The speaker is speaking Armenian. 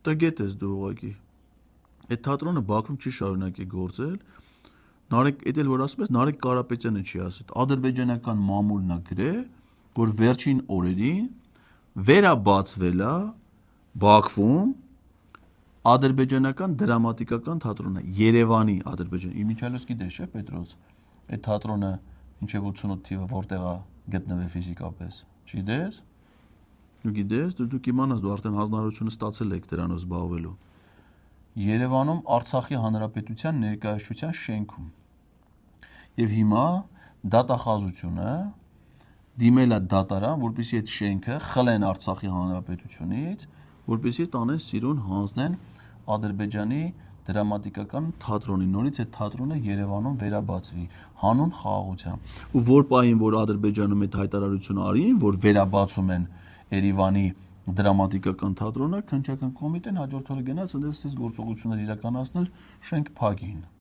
տգետ ես դու ուղղակի։ Այդ թատրոնը Բաքվում չի շարունակի գործել։ Նարեկ, էդ էլ որ ասում ես, Նարեկ Կարապետյանը չի ասել։ Ադրբեջանական մամուլն է գրել, որ վերջին օրերին վերաբացվել է Բաքվում ադրբեջանական դրամատիկական թատրոնը, Երևանի ադրբեջան։ Իմիջիալս գիտես, չէ՞ Պետրոս, այդ թատրոնը մինչև 88 թիվը որտեղ է գտնվել ֆիզիկապես։ Չգիտես։ Դու գիտես, դու կիմանաս, դու արդեն հանրահարությունը ստացել եք դրանով զբաղվելու։ Երևանում Արցախի Հանրապետության ներկայացության շենքում։ Եվ հիմա դատախազությունը դիմել է դատարան, որպեսզի այդ շենքը խլեն Արցախի Հանրապետությունից, որպեսզի տանեն սիրուն հանձնեն Ադրբեջանի դրամատիկական թատրոնին, նորից այդ թատրոնը Երևանում վերաբացվի հանուն խաղաղության։ Ու որ պահին, որ Ադրբեջանում այդ հայտարարությունը արին, որ վերաբացում են Երևանի դրամատիկական թատրոնը, քննչական կոմիտեն հաջորդ օրը գնաց ընդդեմ գործողություններ իրականացնել շենք փակին։